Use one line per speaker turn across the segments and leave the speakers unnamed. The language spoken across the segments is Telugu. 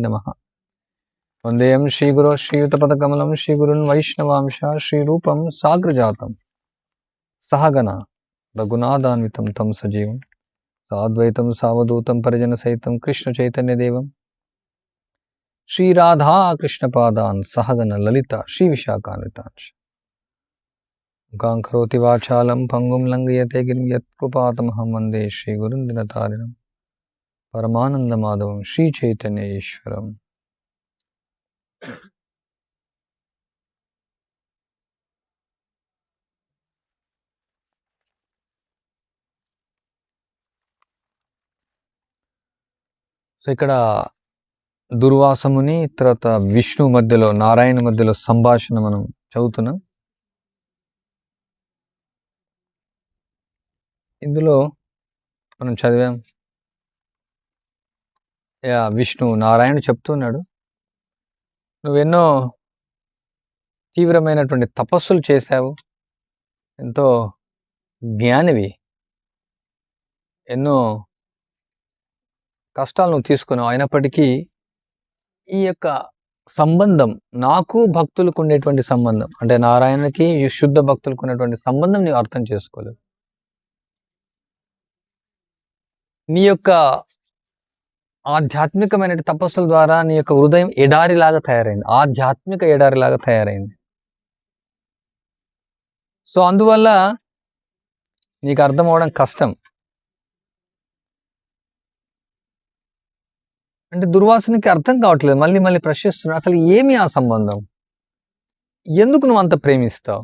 నమః. వందేయం శ్రీగురో శ్రీయుతపదకమలం శ్రీగురున్ వైష్ణవాంశ శ్రీరూపం సాగ్రజాతం సహగణ రఘునాథాన్వితం తం సజీవం సాద్వైతం సావధూతం పరిజన సహితం కృష్ణ చైతన్యదేవం శ్రీరాధా కృష్ణపాదాన్ సహగణ లలిత శ్రీ విశాఖాన్వితాంశ ముఖాంకరోతి వాచాలం పంగుం లంఘయతే గిరిం యత్కృపాతమహం వందే శ్రీగురుం దినతారిణం పరమానందమాధవం శ్రీ చైతన్య ఈశ్వరం. సో ఇక్కడ దుర్వాసముని తర్వాత విష్ణు మధ్యలో నారాయణ మధ్యలో సంభాషణ మనం చదువుతున్నాం. ఇందులో మనం చదివాం, విష్ణు నారాయణ చెప్తున్నాడు, నువ్వెన్నో తీవ్రమైనటువంటి తపస్సులు చేశావు, ఎంతో జ్ఞానివి, ఎన్నో కష్టాలు నువ్వు తీసుకున్నావు. అయినప్పటికీ ఈ యొక్క సంబంధం నాకు భక్తులకు ఉండేటువంటి సంబంధం, అంటే నారాయణకి శుద్ధ భక్తులకు ఉన్నటువంటి సంబంధం నీవు అర్థం చేసుకోలేవు. నీ యొక్క ఆధ్యాత్మికమైన తపస్సుల ద్వారా నీ యొక్క హృదయం ఎడారిలాగా తయారైంది, ఆధ్యాత్మిక ఎడారిలాగా తయారైంది. సో అందువల్ల నీకు అర్థం అవడం కష్టం. అంటే దుర్వాసునికి అర్థం కావట్లేదు, మళ్ళీ మళ్ళీ ప్రశ్నిస్తున్నాడు, అసలు ఏమి ఆ సంబంధం, ఎందుకు నువ్వు అంత ప్రేమిస్తావు,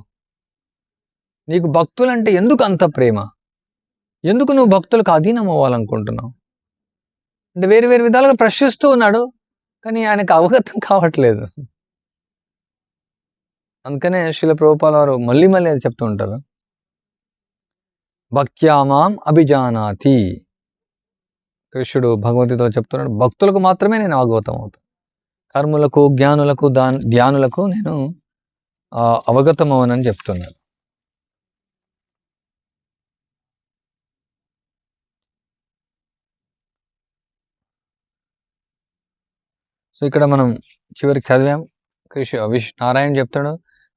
నీకు భక్తులంటే ఎందుకు అంత ప్రేమ, ఎందుకు నువ్వు భక్తులకు అధీనం అవ్వాలనుకుంటున్నావు అంటే వేరు వేరు విధాలుగా ప్రశ్నిస్తూ ఉన్నాడు, కానీ ఆయనకు అవగతం కావట్లేదు. అందుకనే శ్రీల ప్రభుపాల వారు మళ్ళీ మళ్ళీ అది చెప్తూ ఉంటారు, భక్త్యామాం అభిజానాతి. కృష్ణుడు భగవద్గీతలో చెప్తున్నాడు, భక్తులకు మాత్రమే నేను అవగతం అవుతాను, కర్ములకు జ్ఞానులకు ధ్యానులకు నేను అవగతం అవనని చెప్తున్నాను. సో ఇక్కడ మనం చివరికి చదివాం, నారాయణ చెప్తాడు,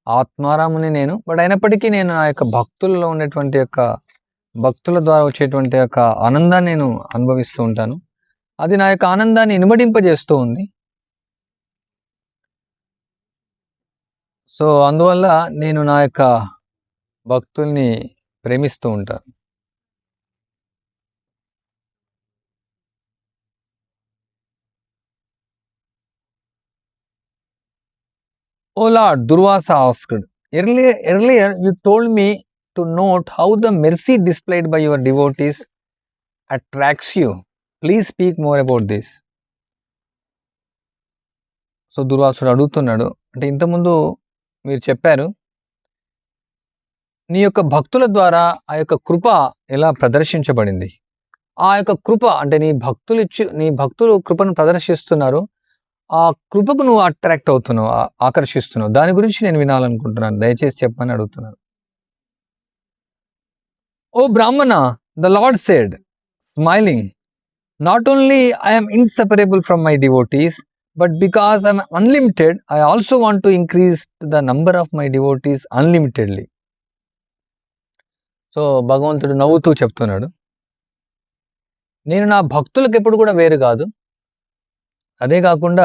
ఆత్మారాముని నేను, బట్ అయినప్పటికీ నేను నా యొక్క భక్తులలో ఉండేటువంటి యొక్క భక్తుల ద్వారా వచ్చేటువంటి యొక్క ఆనందాన్ని నేను అనుభవిస్తూ ఉంటాను, అది నా యొక్క ఆనందాన్ని ఇనుమడింపజేస్తూ ఉంది. సో అందువల్ల నేను నా యొక్క భక్తుల్ని ప్రేమిస్తూ ఉంటాను. Oh Lord, Durvasa asked, earlier you told me to note how the mercy displayed by your devotees attracts you. Please speak more about this. So దుర్వాసుడు అడుగుతున్నాడు, అంటే ఇంతకుముందు మీరు చెప్పారు, నీ యొక్క భక్తుల ద్వారా ఆ యొక్క కృప ఎలా ప్రదర్శించబడింది, ఆ యొక్క కృప అంటే నీ భక్తులు కృపను ప్రదర్శిస్తున్నారు, ఆ కృపకు నువ్వు అట్రాక్ట్ అవుతున్నావు, ఆకర్షిస్తున్నావు, దాని గురించి నేను వినాలనుకుంటున్నాను, దయచేసి చెప్పమని అడుగుతున్నాను. ఓ బ్రాహ్మణ, the lord said smiling, not only I am inseparable from my devotees, but because I am unlimited, I also want to increase the number of my devotees unlimitedly. So భగవంతుడు నవ్వుతూ చెప్తున్నాడు, నేను నా భక్తులకు ఎప్పుడు కూడా వేరు కాదు, అదే కాకుండా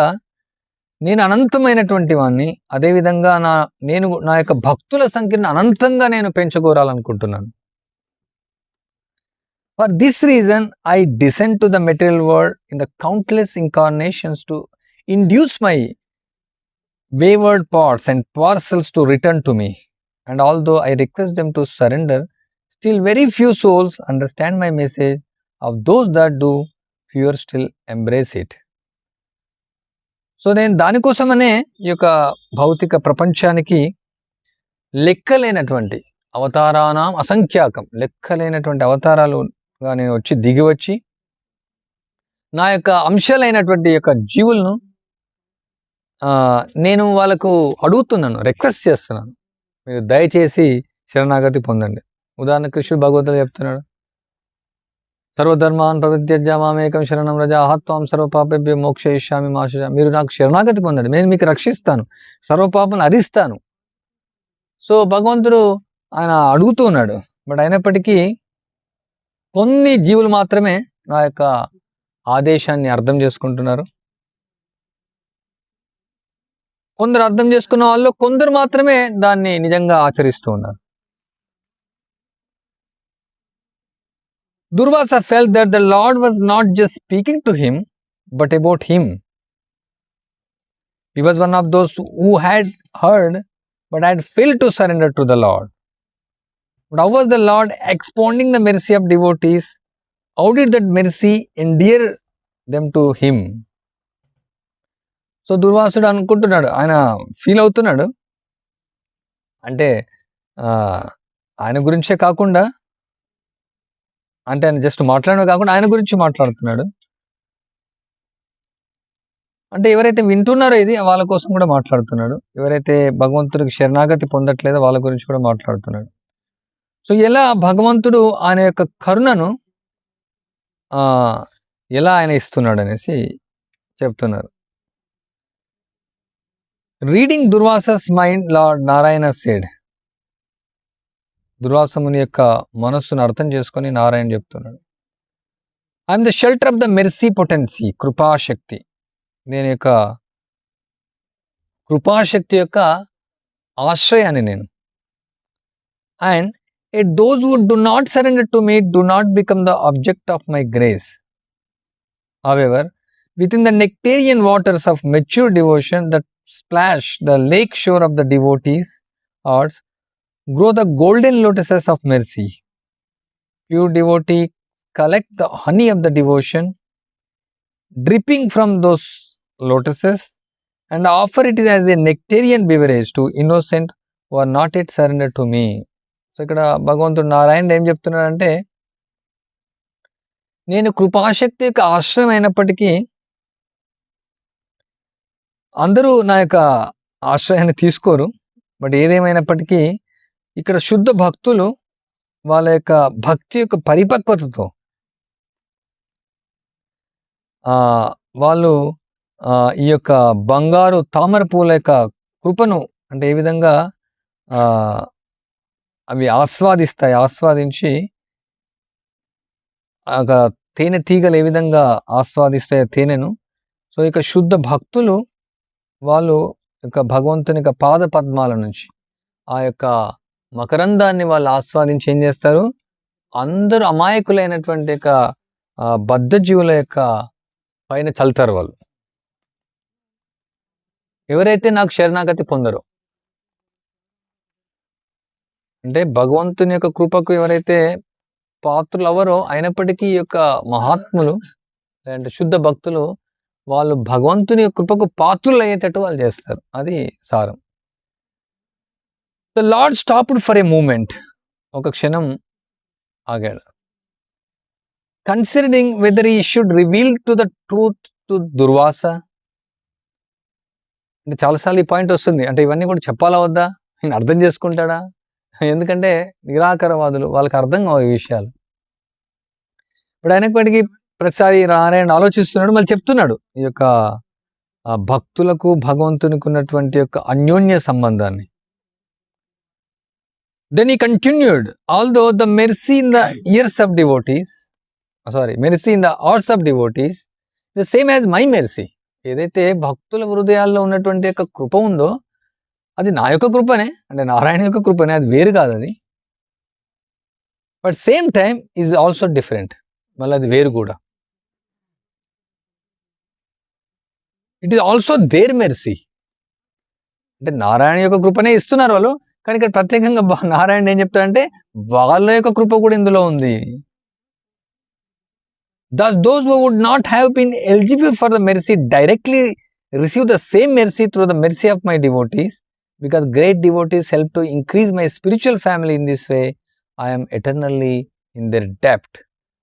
నేను అనంతమైనటువంటి వాణ్ణి, అదేవిధంగా నా యొక్క భక్తుల సంఖ్యను అనంతంగా నేను పెంచుకోవాలనుకుంటున్నాను. For this reason I descend to the material world in the countless incarnations to induce my wayward parts and parcels to return to me, and although I request them to surrender, still very few souls understand my message. Of those that do, fewer still embrace it. So నేను దానికోసమనే ఈ యొక్క భౌతిక ప్రపంచానికి లెక్కలేనటువంటి అవతారానాం అసంఖ్యాకం, లెక్కలేనటువంటి అవతారాలుగా నేను దిగివచ్చి నా యొక్క అంశాలైనటువంటి యొక్క జీవులను నేను వాళ్ళకు అడుగుతున్నాను, రిక్వెస్ట్ చేస్తున్నాను, మీరు దయచేసి శరణాగతి పొందండి. ఉదాహరణ కృష్ణుడు భగవద్గీతలో చెప్తున్నాడు, సర్వధర్మాన్ ప్రవిత్యజ్య మామేకం శరణం రజ అహత్వాం సర్వపాపేభ్యో మోక్షయిష్యామి మా శుచ. మీరు నాకు శరణాగతి పొందండి, నేను మీకు రక్షిస్తాను, సర్వపాపను హరిస్తాను. సో భగవంతుడు ఆయన అడుగుతూ ఉన్నాడు. బట్ అయినప్పటికీ కొన్ని జీవులు మాత్రమే నా యొక్క ఆదేశాన్ని అర్థం చేసుకుంటున్నారు. కొందరు అర్థం చేసుకున్న వాళ్ళు కొందరు మాత్రమే దాన్ని నిజంగా ఆచరిస్తూ ఉన్నారు. Durvasa felt that the Lord was not just speaking to him, but about him. He was one of those who had heard, but had failed to surrender to the Lord. But how was the Lord expounding the mercy of devotees? How did that mercy endear them to him? So దుర్వాసుడు అనుకుంటున్నాడు, ఆయన ఫీల్ అవుతున్నాడు, అంటే ఆయన గురించే కాకుండా, అంటే ఆయన జస్ట్ మాట్లాడడం కాకుండా ఆయన గురించి మాట్లాడుతున్నాడు. అంటే ఎవరైతే వింటున్నారో ఇది వాళ్ళ కోసం కూడా మాట్లాడుతున్నాడు. ఎవరైతే భగవంతుడికి శరణాగతి పొందట్లేదో వాళ్ళ గురించి కూడా మాట్లాడుతున్నాడు. సో ఎలా భగవంతుడు ఆయన యొక్క కరుణను ఎలా ఆయన ఇస్తున్నాడు అనేసి చెప్తున్నారు. Reading Durvasa's mind, lord Narayana said. దుర్వాసముని యొక్క మనస్సును అర్థం చేసుకొని నారాయణ చెప్తున్నాడు, I'm the shelter of the mercy potency, కృపాశక్తి. నేను యొక్క కృపాశక్తి యొక్క ఆశ్రయాన్ని నేను. And those who do not surrender to me do not become the object of my grace. However, within the nectarian waters of mature devotion that splash the lake shore of the devotees' hearts grow the golden lotuses of mercy. Pure devotee collect the honey of the devotion dripping from those lotuses and offer it as a nectarian beverage to innocent who are not yet surrendered to me. So ఇక్కడ భగవంతుడు నారాయణ ఏం చెప్తున్నాడంటే, నేను కృపాశక్తి యొక్క ఆశ్రయం అయినప్పటికీ అందరూ నా యొక్క ఆశ్రయాన్ని తీసుకోరు. బట్ ఏదేమైనప్పటికీ ఇక్కడ శుద్ధ భక్తులు వాళ్ళ యొక్క భక్తి యొక్క పరిపక్వతతో వాళ్ళు ఈ యొక్క బంగారు తామర పూల యొక్క కృపను అంటే ఏ విధంగా అవి ఆస్వాదించి తేనె తీగలు ఏ విధంగా ఆస్వాదిస్తాయో తేనెను. సో ఇక శుద్ధ భక్తులు వాళ్ళు యొక్క భగవంతుని యొక్క పాద పద్మాల నుంచి ఆ యొక్క మకరందాన్ని వాళ్ళు ఆస్వాదించి ఏం చేస్తారు, అందరూ అమాయకులైనటువంటి యొక్క బద్ధ జీవుల యొక్క పైన చల్లుతారు వాళ్ళు. ఎవరైతే నాకు శరణాగతి పొందరో, అంటే భగవంతుని యొక్క కృపకు ఎవరైతే పాత్రులు అవరో అయినప్పటికీ ఈ యొక్క మహాత్ములు అంటే శుద్ధ భక్తులు వాళ్ళు భగవంతుని యొక్క కృపకు పాత్రులు అయ్యేటట్టు వాళ్ళు చేస్తారు. అది సారం. The lord stopped for a moment. ఒక క్షణం ఆగాడు. Considering whether he should reveal to the truth to Durvasa. అంటే చాలాసార్లు ఈ పాయింట్ వస్తుంది, అంటే ఇవన్నీ కూడా చెప్పాలా వద్దా, నేను అర్థం చేసుకుంటాడా? ఎందుకంటే నిరాకారవాదులు వాళ్ళకి అర్థం కావు ఈ విషయాలు. ఇప్పుడు అయినప్పటికీ ప్రతిసారి నారాయణ ఆలోచిస్తున్నాడు, మళ్ళీ చెప్తున్నాడు ఈ యొక్క భక్తులకు భగవంతునికి ఉన్నటువంటి యొక్క అన్యోన్య సంబంధాన్ని. Then he continued, although the mercy in the years of devotees, mercy in the hours of devotees the same as my mercy. ఏదైతే భక్తుల హృదయాల్లో ఉన్నటువంటి యొక్క కృప ఉందో అది నా యొక్క కృపనే, అంటే నారాయణ యొక్క కృపనే, అది వేరు కాదు అది. But same time is also different, మళ్ళీ అది వేరు కూడా. It is also their mercy. అంటే నారాయణ యొక్క కృపనే ఇస్తున్నారు వాళ్ళు, కానీ ఇక్కడ ప్రత్యేకంగా నారాయణ ఏం చెప్తారంటే వాళ్ళ యొక్క కృప కూడా ఇందులో ఉంది. Thus those who would not have been eligible for the mercy directly receive the same mercy through the mercy of my devotees. Because great devotees help to increase my spiritual family in this way, I am eternally in their debt.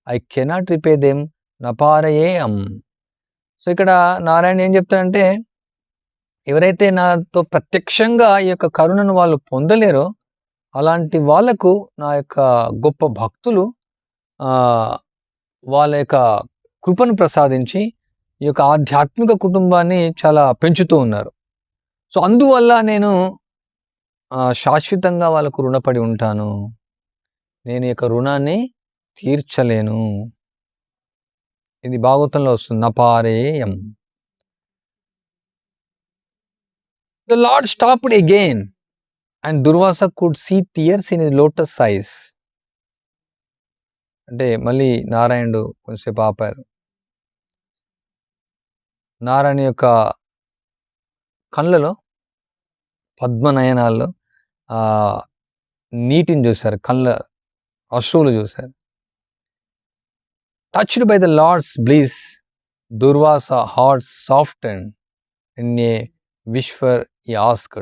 I cannot repay them naparayam. So ఇక్కడ నారాయణ ఏం చెప్తారంటే ఎవరైతే నాతో ప్రత్యక్షంగా ఈ యొక్క కరుణను వాళ్ళు పొందలేరో అలాంటి వాళ్ళకు నా యొక్క గొప్ప భక్తులు వాళ్ళ యొక్క కృపను ప్రసాదించి ఈ యొక్క ఆధ్యాత్మిక కుటుంబాన్ని చాలా పెంచుతూ ఉన్నారు. సో అందువల్ల నేను శాశ్వతంగా వాళ్ళకు రుణపడి ఉంటాను. నేను ఈ యొక్క రుణాన్ని తీర్చలేను. ఇది భాగవతంలో వస్తుంది. నపారేయం. The Lord stopped again, and Durvasa could see tears in his lotus eyes. అంటే మళ్ళీ నారాయణుడు కొంచెంసేపు ఆపారు. నారాయణ యొక్క కళ్ళలో, పద్మనయనాల్లో నీటిని చూశారు, కళ్ళ అశ్రువులు చూశారు. Touched by the Lord's bliss, Durvasa heart softened. In a whisper he asked,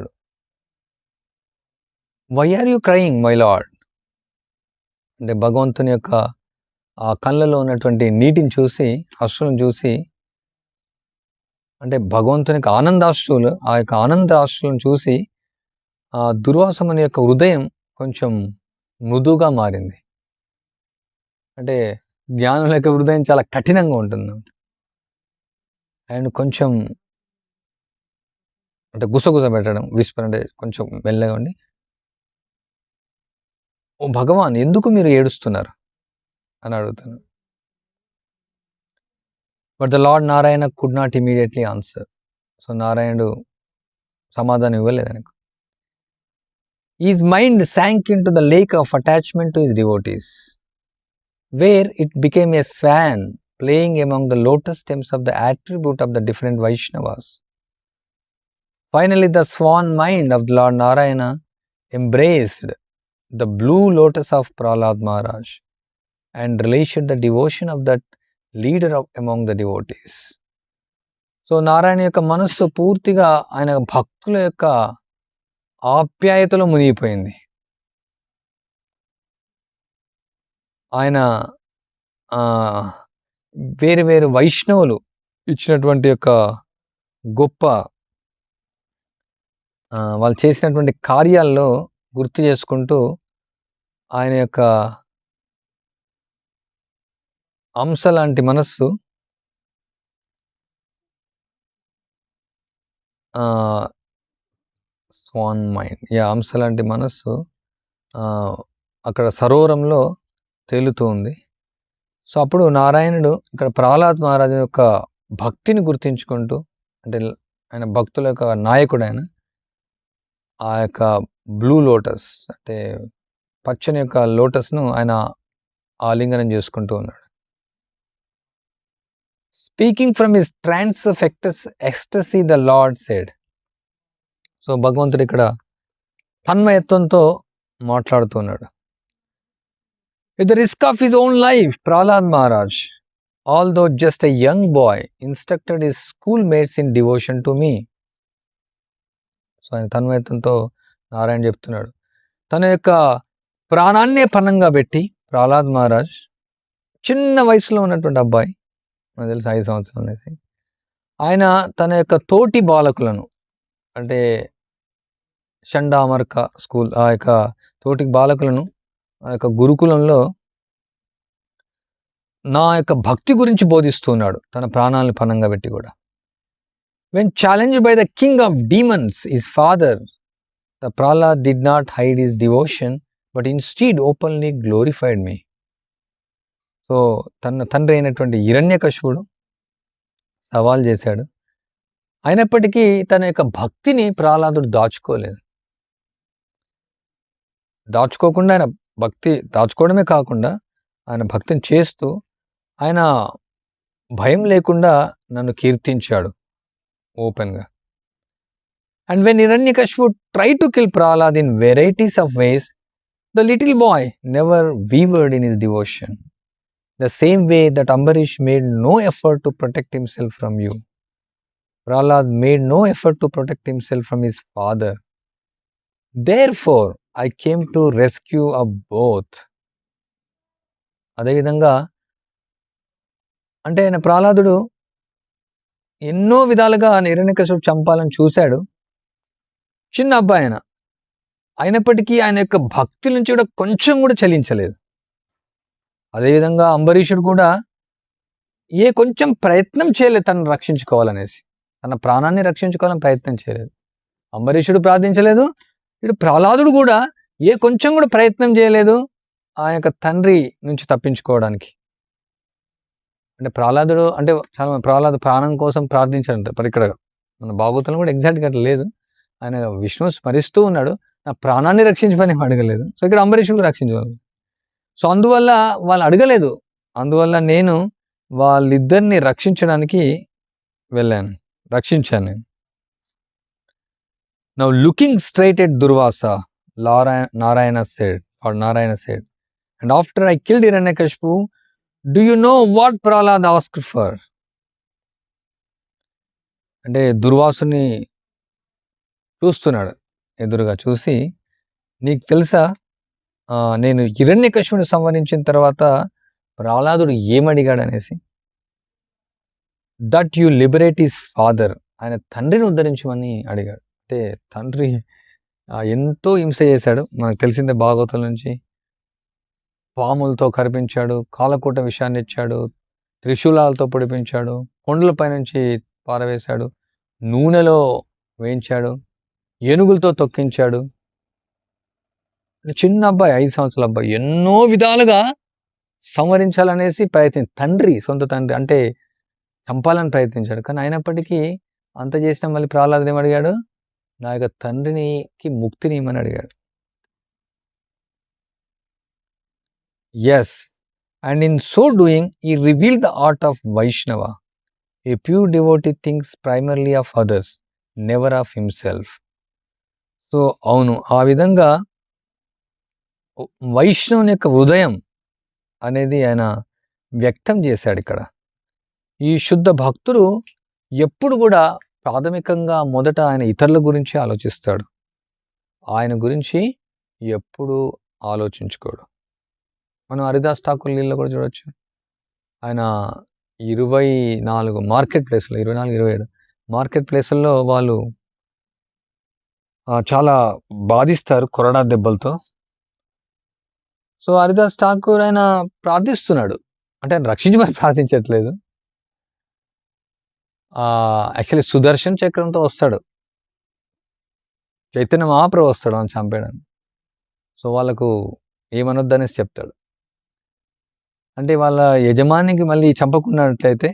"Why are you crying, my Lord?" అంటే భగవంతుని యొక్క ఆ కళ్ళలో ఉన్నటువంటి నీటిని చూసి, అశ్రులను చూసి, అంటే భగవంతుని యొక్క ఆనందాశ్రువులు, ఆ యొక్క ఆనందాశ్రులను చూసి దుర్వాసముని యొక్క హృదయం కొంచెం మృదువుగా మారింది. అంటే జ్ఞానుల యొక్క హృదయం చాలా కఠినంగా ఉంటుంది. అండ్ కొంచెం అంటే గుసగుస పెట్టడం, విస్పర్ అంటే కొంచెం మెల్లగా ఉండి, ఓ భగవాన్ ఎందుకు మీరు ఏడుస్తున్నారు అని అడుగుతున్నారు. But the lord Narayana could not immediately answer. So నారాయణుడు సమాధానం ఇవ్వలేదు ఆయనకు. His mind sank into the lake of attachment to his devotees, where it became a swan playing among the lotus stems of the attribute of the different Vaishnavas. Finally, the swan mind of the Lord Narayana embraced the blue lotus of Prahlad Maharaj and relished the devotion of that leader among the devotees. So Narayana యొక్క మనస్సు పూర్తిగా ఆయన భక్తుల యొక్క ఆప్యాయతలో మునిగిపోయింది. ఆయన వేరు వేరు వైష్ణవులు ఇచ్చినటువంటి యొక్క గొప్ప వాళ్ళు చేసినటువంటి కార్యాల్లో గుర్తు చేసుకుంటూ ఆయన యొక్క అంశ లాంటి మనస్సు స్వాన్ మైండ్, అంశ లాంటి మనస్సు అక్కడ సరోవరంలో తేలుతూ ఉంది. సో అప్పుడు నారాయణుడు ఇక్కడ ప్రహ్లాద్ మహారాజు యొక్క భక్తిని గుర్తించుకుంటూ, అంటే ఆయన భక్తుల యొక్క నాయకుడు, ఆయన ఆ యొక్క బ్లూ లోటస్ అంటే పచ్చని యొక్క లోటస్ను ఆయన ఆలింగనం చేసుకుంటూ ఉన్నాడు. Speaking from his trance of ecstasy the lord said. So భగవంతుడు ఇక్కడ తన్మయత్వంతో మాట్లాడుతున్నాడు. At the risk of his own life, Prahlad Maharaj, although just a young boy, instructed his schoolmates in devotion to me. So ఆయన తన్మయత్వంతో నారాయణ చెప్తున్నాడు, తన యొక్క ప్రాణాన్నే పణంగా పెట్టి ప్రహ్లాద్ మహారాజ్ చిన్న వయసులో ఉన్నటువంటి అబ్బాయి, నాకు తెలిసి 5 సంవత్సరాలు అనేసి, ఆయన తన యొక్క తోటి బాలకులను, అంటే షండామర్క స్కూల్, ఆ యొక్క తోటి బాలకులను ఆ యొక్క గురుకులంలో నా యొక్క భక్తి గురించి బోధిస్తున్నాడు, తన ప్రాణాలను పణంగా పెట్టి కూడా. When challenged by the king of demons, his father, the Prahlad did not hide his devotion, but instead openly glorified me. So తన తండ్రి అయినటువంటి హిరణ్యకశిపుడు సవాల్ చేశాడు, అయినప్పటికీ తన యొక్క భక్తిని ప్రహ్లాదుడు దాచుకోలేదు. దాచుకోకుండా ఆయన భక్తి దాచుకోవడమే కాకుండా ఆయన భక్తిని చేస్తూ ఆయన భయం లేకుండా నన్ను కీర్తించాడు ఓపెన్గా. And when Hiranyakashipu try to kill Prahlad in varieties of ways, the little boy never wavered in his devotion. The same way that Ambarish made no effort to protect himself from you, Prahlad made no effort to protect himself from his father. Therefore, I came to rescue of both. అదేవిధంగా అంటే ఆయన ప్రహ్లాదుడు ఎన్నో విధాలుగా హిరణ్యకశిపుడు చంపాలని చూశాడు, చిన్న అబ్బాయి ఆయన, అయినప్పటికీ ఆయన యొక్క భక్తి నుంచి కూడా కొంచెం కూడా చలించలేదు. అదేవిధంగా అంబరీషుడు కూడా ఏ కొంచెం ప్రయత్నం చేయలేదు తనను రక్షించుకోవాలనేసి, తన ప్రాణాన్ని రక్షించుకోవాలని ప్రయత్నం చేయలేదు. అంబరీషుడు ప్రార్థించలేదు, ఇటు ప్రహ్లాదుడు కూడా ఏ కొంచెం కూడా ప్రయత్నం చేయలేదు ఆ యొక్క తండ్రి నుంచి తప్పించుకోవడానికి. అంటే ప్రహ్లాదుడు అంటే చాలా ప్రహ్లాదు ప్రాణం కోసం ప్రార్థించాడంట. మరి ఇక్కడ మన భాగవతంలో కూడా ఎగ్జాక్ట్గా అట్లా లేదు. ఆయన విష్ణువు స్మరిస్తూ ఉన్నాడు, నా ప్రాణాన్ని రక్షించమని అడగలేదు. సో ఇక్కడ అంబరీషుడు రక్షించవాలి. సో అందువల్ల వాళ్ళు అడగలేదు, అందువల్ల నేను వాళ్ళిద్దరిని రక్షించడానికి వెళ్ళాను, రక్షించాను నేను. Now looking straight at Durvasa, Narayana said, and after I killed Hiranyakashipu, do you know what Prahlad asked for? అంటే దుర్వాసుని చూస్తున్నాడు, ఎదురుగా చూసి, నీకు తెలుసా నేను హిరణ్యకశిపుని సంహరించిన తర్వాత ప్రహ్లాదుడు ఏమడిగాడు అనేసి. That you liberate his father, ఆయన తండ్రిని ఉద్ధరించమని అడిగాడు. అంటే తండ్రి ఎంతో హింస చేశాడు, మనకు తెలిసిందే భాగవతం నుంచి. పాములతో కరిపించాడు, కాలకూట విషయాన్ని ఇచ్చాడు, త్రిశూలాలతో పొడిపించాడు, కొండలపై నుంచి పారవేశాడు, నూనెలో వేయించాడు, ఏనుగులతో తొక్కించాడు. చిన్న అబ్బాయి, 5 సంవత్సరాల అబ్బాయి, ఎన్నో విధాలుగా సంహరించాలనేసి తండ్రి, సొంత తండ్రి అంటే చంపాలని ప్రయత్నించాడు. కానీ అయినప్పటికీ అంత చేసిన మళ్ళీ ప్రహ్లాదుడు ఏమడిగాడు, నా యొక్క తండ్రికి ముక్తిని ఇమ్మని అడిగాడు. Yes, and in so doing he revealed the art of Vaishnava. A pure devotee thinks primarily of others, never of himself. So అవును, ఆ విధంగా వైష్ణవుని యొక్క హృదయం అనేది ఆయన వ్యక్తం చేశాడు ఇక్కడ. ఈ శుద్ధ భక్తుడు ఎప్పుడు కూడా ప్రాథమికంగా మొదట ఆయన ఇతరుల గురించి ఆలోచిస్తాడు, ఆయన గురించి ఎప్పుడు ఆలోచించుకోడు. మనం హరిదాస్ ఠాకూర్ లీలలో కూడా చూడొచ్చు. ఆయన 24 మార్కెట్ ప్లేస్లో, 24, 27 మార్కెట్ ప్లేసుల్లో వాళ్ళు చాలా బాధిస్తారు కొరడా దెబ్బలతో. సో హరిదాస్ ఠాకూర్ ఆయన ప్రార్థిస్తున్నాడు, అంటే ఆయన రక్షించమని ప్రార్థించట్లేదు. యాక్చువల్లీ సుదర్శన్ చక్రంతో వస్తాడు, చైతన్య మహాప్రభు వస్తాడు అని చంపేయడానికి. సో వాళ్ళకు ఏమనొద్దనేసి చెప్తాడు. అంటే వాళ్ళ యజమానికి మళ్ళీ చంపకున్నట్లయితే,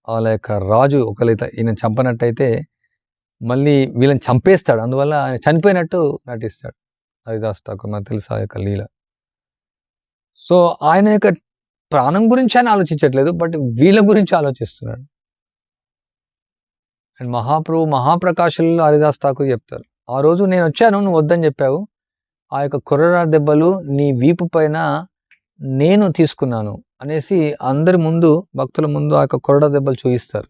వాళ్ళ యొక్క రాజు ఒకవేళ ఈయన చంపనట్టయితే మళ్ళీ వీళ్ళని చంపేస్తాడు. అందువల్ల ఆయన చనిపోయినట్టు నటిస్తాడు హరిదాస్ ఠాకూర్, మనకు తెలుసు ఆ యొక్క లీల. సో ఆయన యొక్క ప్రాణం గురించి ఆయన ఆలోచించట్లేదు, బట్ వీళ్ళ గురించి ఆలోచిస్తున్నాడు. అండ్ మహాప్రభు మహాప్రకాశంలో హరిదాస్ ఠాకూర్ చెప్తారు, ఆ రోజు నేను వచ్చాను, నువ్వు వద్దని చెప్పావు, ఆ యొక్క కొర్రరా దెబ్బలు నీ వీపు పైన నేను తీసుకున్నాను అనేసి అందరి ముందు, భక్తుల ముందు ఆ యొక్క కొరడా దెబ్బలు చూపిస్తారు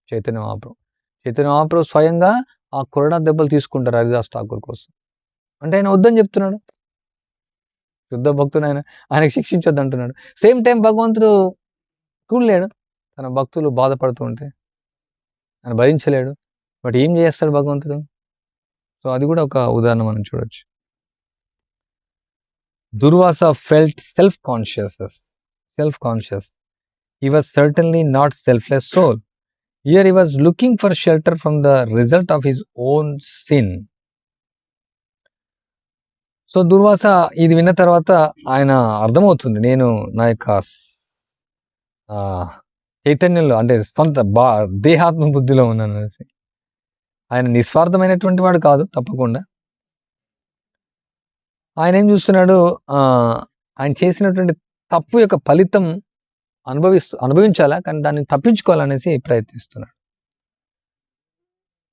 చైతన్య మహాప్రభు. చైతన్య మహాప్రభు స్వయంగా ఆ కొరడా దెబ్బలు తీసుకుంటారు హరిదాస్ ఠాకూర్ కోసం. అంటే ఆయన వద్దని చెప్తున్నాడు, శుద్ధ భక్తుడు, ఆయనకు శిక్షించొద్దు అంటున్నాడు. సేమ్ టైం భగవంతుడు చూడలేడు తన భక్తులు బాధపడుతూ ఉంటే, ఆయన భరించలేడు, బట్ ఏం చేస్తాడు భగవంతుడు. సో అది కూడా ఒక ఉదాహరణ మనం చూడొచ్చు. Durvasa felt self-conscious. He was certainly not selfless soul. Here he was looking for shelter from the result of his own sin. So Durvasa ఇది విన్న తర్వాత ఆయన అర్థమవుతుంది, నేను నా యొక్క చైతన్యంలో అంటే సొంత దేహాత్మ బుద్ధిలో ఉన్నాను అనేసి. ఆయన నిస్వార్థమైనటువంటి వాడు కాదు తప్పకుండా. ఆయన ఏం చూస్తున్నాడు, ఆయన చేసినటువంటి తప్పు యొక్క ఫలితం అనుభవించాలా, కానీ దాన్ని తప్పించుకోవాలనేసి ప్రయత్నిస్తున్నాడు.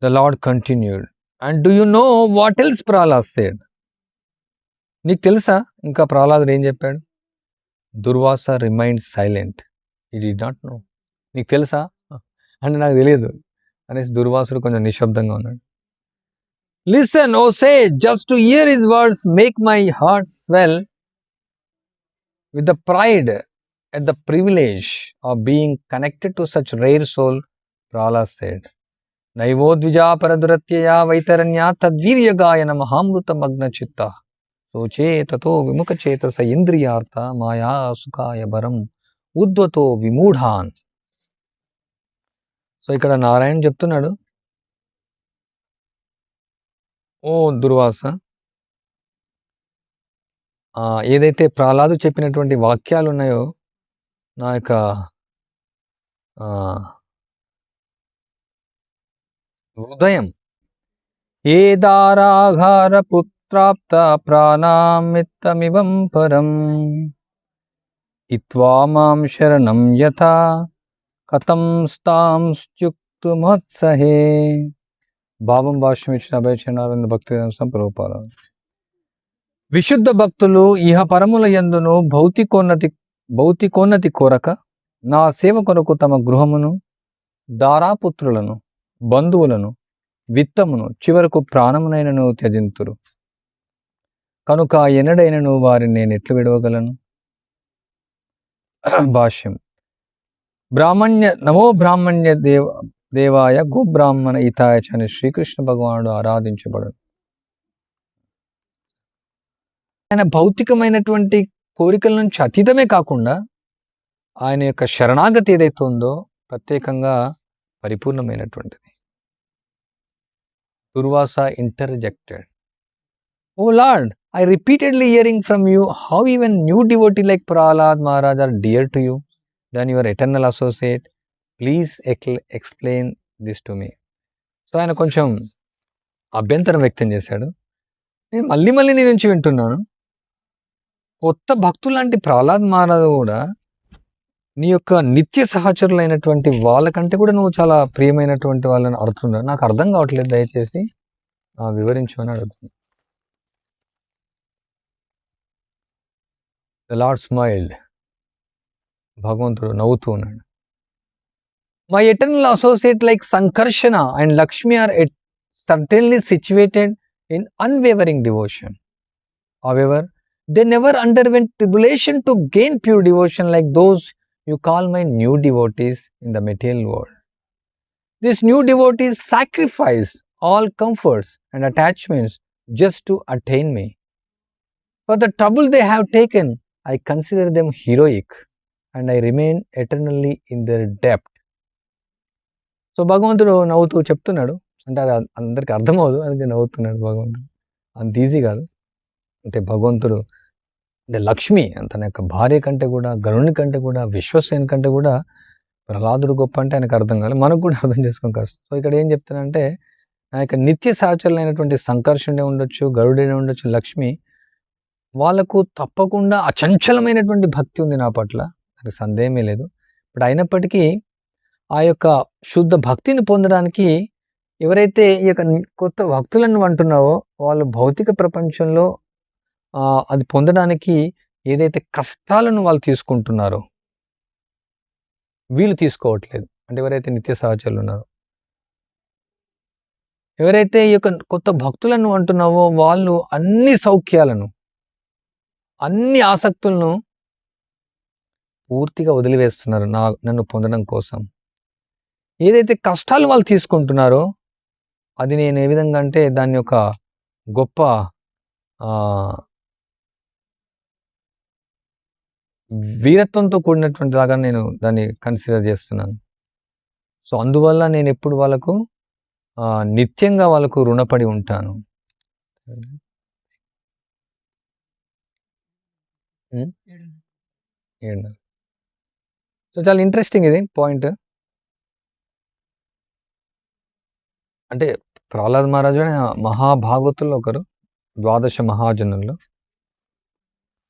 The lord continued, and do you know what else Prahlad said. నీకు తెలుసా ఇంకా ప్రహ్లాదుడు ఏం చెప్పాడు? Durvasa remained silent, he did not know. నీకు తెలుసా అంటే నాకు తెలియదు అనేసి దుర్వాసుడు కొంచెం నిశ్శబ్దంగా ఉన్నాడు. Listen, O sage, just to hear his words make my heart swell with the pride at the privilege of being connected to such rare soul, Prahlad said. Naivo dvija paraduratya vaitaranya tadvirya gayana mahamruta magna chitta. Soche tato vimuka chetasa indriyartha maya sukaya baram ఉద్వతో విమూఢాన్. సో ఇక్కడ నారాయణ చెప్తున్నాడు, ఓ దుర్వాస, ఏదైతే ప్రహ్లాదు చెప్పినటువంటి వాక్యాలు ఉన్నాయో నా యొక్క హృదయం, ఏ దారాఘార పుత్రాప్త ప్రాణామిత్తమివం పరం ఇత్వా మాం శరణం యథా కథం స్తాంస్త్యుక్తుమత్సహే. భావం భాష్యం ఇచ్చిన అభయచరణారంద భక్తి ప్రభుపాద. విశుద్ధ భక్తులు ఇహ పరముల యందును భౌతికోన్నతి కోరక నా సేవ కొరకు తమ గృహమును, దారాపుత్రులను, బంధువులను, విత్తమును, చివరకు ప్రాణమునైనను త్యజింతురు. కనుక ఎన్నడైనను వారిని నేను ఎట్లు విడవగలను? భాష్యం. నమో బ్రాహ్మణ్య దేవాయ గోబ్రాహ్మణ హితాయ అని శ్రీకృష్ణ భగవానుడు ఆరాధించబడను. ఆయన భౌతికమైనటువంటి కోరికల నుంచి అతీతమే కాకుండా ఆయన యొక్క శరణాగతి ఏదైతే ఉందో ప్రత్యేకంగా పరిపూర్ణమైనటువంటిది. Durvasa interjected, "O Lord, I repeatedly hearing from you how even new devotee like Prahlad Maharaj are dear to you than your eternal associate. Please explain this to me." So ఆయన కొంచెం అభ్యంతరం వ్యక్తం చేశాడు. నేను మళ్ళీ నీ నుంచి వింటున్నాను, కొత్త భక్తులాంటి ప్రహ్లాద్ మహారాజు కూడా నీ యొక్క నిత్య సహచరులైనటువంటి వాళ్ళకంటే కూడా నువ్వు చాలా ప్రియమైనటువంటి వాళ్ళని అడుగుతున్నావు. నాకు అర్థం కావట్లేదు, దయచేసి వివరించమని అడుగుతున్నా. The lord smiled. భగవంతుడు నవ్వుతూ ఉన్నాడు. My eternal associate like Sankarshana and Lakshmi are certainly situated in unwavering devotion. However, they never underwent tribulation to gain pure devotion like those you call my new devotees in the material world. These new devotees sacrifice all comforts and attachments just to attain me. For the trouble they have taken, I consider them heroic and I remain eternally in their debt. So భగవంతుడు నవ్వుతూ చెప్తున్నాడు. అంటే అది అందరికి అర్థమవుదు, అందుకే నవ్వుతున్నాడు భగవంతుడు. అంత ఈజీ కాదు. అంటే భగవంతుడు అంటే లక్ష్మి తన యొక్క భార్య కంటే కూడా, గరుణుని కంటే కూడా, విశ్వసేన కంటే కూడా ప్రహ్లాదుడు గొప్ప అంటే ఆయనకు అర్థం కాదు, మనకు కూడా అర్థం చేసుకోవడం కష్టం. సో ఇక్కడ ఏం చెప్తానంటే, నా యొక్క నిత్య సహచరులైనటువంటి సంకర్షణే ఉండొచ్చు, గరుడైనా ఉండొచ్చు, లక్ష్మి, వాళ్ళకు తప్పకుండా అచంచలమైనటువంటి భక్తి ఉంది నా పట్ల, నాకు సందేహమే లేదు. ఇప్పుడు అయినప్పటికీ ఆ యొక్క శుద్ధ భక్తిని పొందడానికి ఎవరైతే ఈ యొక్క కొత్త భక్తులను అంటున్నావో వాళ్ళు భౌతిక ప్రపంచంలో అది పొందడానికి ఏదైతే కష్టాలను వాళ్ళు తీసుకుంటున్నారో వీళ్ళు తీసుకోవట్లేదు. అంటే ఎవరైతే నిత్య సహచరులు ఉన్నారో, ఎవరైతే ఈ యొక్క కొత్త భక్తులను అంటున్నావో వాళ్ళు అన్ని సౌఖ్యాలను, అన్ని ఆసక్తులను పూర్తిగా వదిలివేస్తున్నారు నన్ను పొందడం కోసం. ఏదైతే కష్టాలు వాళ్ళు తీసుకుంటున్నారో అది నేను ఏ విధంగా అంటే దాన్ని ఒక గొప్ప వీరత్వంతో కూడినటువంటి లాగా నేను దాన్ని కన్సిడర్ చేస్తున్నాను. సో అందువల్ల నేను ఎప్పుడు వాళ్ళకు నిత్యంగా వాళ్ళకు రుణపడి ఉంటాను. సో చాలా ఇంట్రెస్టింగ్ ఇది పాయింట్. అంటే ప్రహ్లాద్ మహారాజు మహాభాగవతుల్లో ఒకరు, ద్వాదశ మహాజనుల్లో.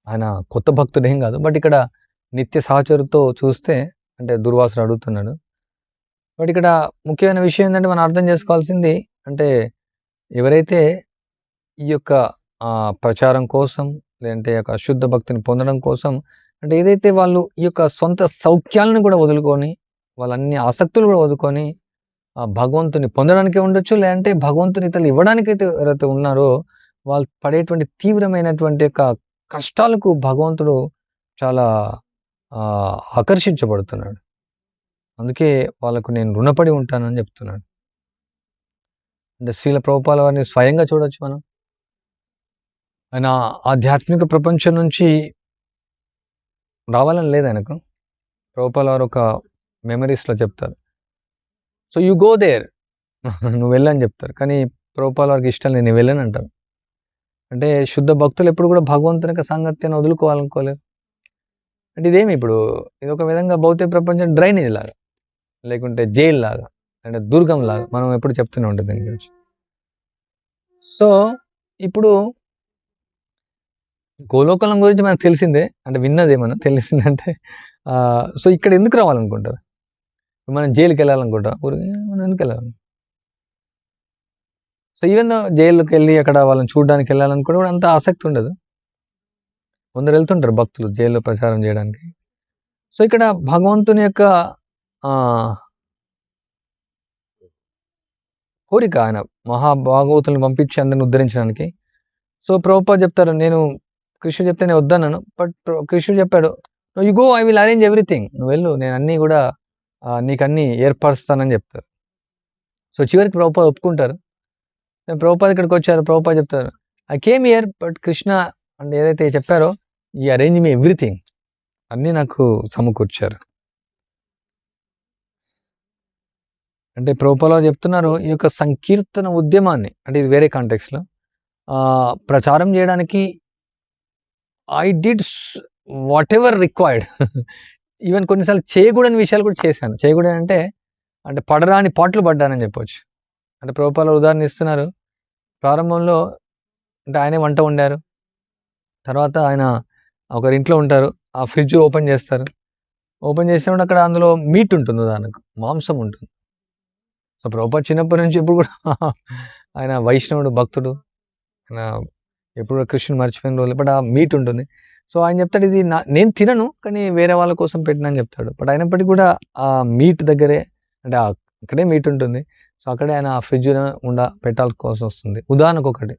ఆయన కొత్త భక్తుడేం కాదు, బట్ ఇక్కడ నిత్య సహచరుతో చూస్తే అంటే దుర్వాసుడు అడుగుతున్నాడు. బట్ ఇక్కడ ముఖ్యమైన విషయం ఏంటంటే మనం అర్థం చేసుకోవాల్సింది, అంటే ఎవరైతే ఈ యొక్క ప్రచారం కోసం లేదంటే యొక్క అశుద్ధ భక్తిని పొందడం కోసం, అంటే ఏదైతే వాళ్ళు ఈ యొక్క సొంత సౌఖ్యాలను కూడా వదులుకొని, వాళ్ళన్ని ఆసక్తులు కూడా వదులుకొని భగవంతుని పొందడానికే ఉండొచ్చు, లేదంటే భగవంతుని ఇతరులు ఇవ్వడానికైతే ఎవరైతే ఉన్నారో వాళ్ళు పడేటువంటి తీవ్రమైనటువంటి యొక్క కష్టాలకు భగవంతుడు చాలా ఆకర్షించబడుతున్నాడు. అందుకే వాళ్ళకు నేను రుణపడి ఉంటానని చెప్తున్నాడు. అంటే శ్రీల ప్రభుపాల వారిని స్వయంగా చూడొచ్చు మనం. ఆయన ఆధ్యాత్మిక ప్రపంచం నుంచి రావాలని లేదు ఆయనకు, ప్రభుపాల్ వారు ఒక మెమరీస్లో చెప్తారు. సో యూ గో దేర్ నువ్వు వెళ్ళని చెప్తారు. కానీ ప్రభుపాల్ వారికి ఇష్టం లేదు, నేను వెళ్ళను అంటారు. అంటే శుద్ధ భక్తులు ఎప్పుడు కూడా భగవంతుని యొక్క సాంగత్యాన్ని వదులుకోవాలనుకోలేరు. అంటే ఇదేమి ఇప్పుడు ఇది ఒక విధంగా భౌతిక ప్రపంచం డ్రైనేజ్ లాగా, లేకుంటే జైలు లాగా, అంటే దుర్గం లాగా మనం ఎప్పుడు చెప్తూనే ఉంటుంది దీని గురించి. సో ఇప్పుడు గోలోకలం గురించి మనకు తెలిసిందే, అంటే విన్నదేమన్నా తెలిసిందంటే సో ఇక్కడ ఎందుకు రావాలనుకుంటారు? మనం జైలుకి వెళ్ళాలనుకుంటాం, మనం ఎందుకు వెళ్ళాలి? సో ఈవెన్ జైలుకి వెళ్ళి అక్కడ వాళ్ళని చూడడానికి వెళ్ళాలనుకుంటే కూడా అంత ఆసక్తి ఉండదు. కొందరు వెళ్తుంటారు భక్తులు జైల్లో ప్రచారం చేయడానికి. సో ఇక్కడ భగవంతుని యొక్క కోరిక, ఆయన మహాభాగవతులను పంపించి అందరిని ఉద్ధరించడానికి. సో ప్రభుపాద చెప్తారు, నేను కృష్ణుడు చెప్తే నేను వద్దన్నాను, బట్ కృష్ణుడు చెప్పాడు you go, I will arrange everything, నువ్వు వెళ్ళు, నేను అన్నీ కూడా నీకు అన్నీ ఏర్పరుస్తానని చెప్తారు. సో చివరికి ప్రభుపాద ఒప్పుకుంటారు. ప్రభుపాద ఇక్కడికి వచ్చారు, ప్రభుపాద చెప్తారు I came here but Krishna అంటే ఏదైతే చెప్పారో ఈ అరేంజ్ మీ ఎవ్రీథింగ్, అన్నీ నాకు సమకూర్చారు. అంటే ప్రభుపాద చెప్తున్నారు ఈ యొక్క సంకీర్తన ఉద్యమాన్ని, అంటే ఇది వేరే కాంటెక్స్లో ప్రచారం చేయడానికి I did what ever required. Even కొన్నిసార్లు చేయకూడని విషయాలు కూడా చేశాను. చేయకూడని అంటే పడరాని పాటలు పడ్డానని చెప్పవచ్చు. అంటే ప్రభుపాద ఉదాహరణ ఇస్తున్నారు. ప్రారంభంలో అంటే ఆయనే వంట వండారు, తర్వాత ఆయన ఒకరింట్లో ఉంటారు, ఆ ఫ్రిడ్జ్ ఓపెన్ చేస్తారు. ఓపెన్ చేసినప్పుడు అక్కడ అందులో మీట్ ఉంటుంది, ఉదాహరణకు మాంసం ఉంటుంది. సో ప్రభుపాద చిన్నప్పటి నుంచి ఎప్పుడు కూడా ఆయన వైష్ణవుడు, భక్తుడు, ఆయన ఎప్పుడు కృష్ణుని మర్చిపోయిన రోజులు, బట్ ఆ మీట్ ఉంటుంది. సో ఆయన చెప్తాడు ఇది నేను తినను, కానీ వేరే వాళ్ళ కోసం పెట్టినని చెప్తాడు. బట్ అయినప్పటికీ కూడా ఆ మీట్ దగ్గరే, అంటే అక్కడే మీట్ ఉంటుంది. సో అక్కడే ఆయన ఆ ఫ్రిడ్జ్ పెట్టాల్సి వస్తుంది, ఉదాహరణకు ఒకటి.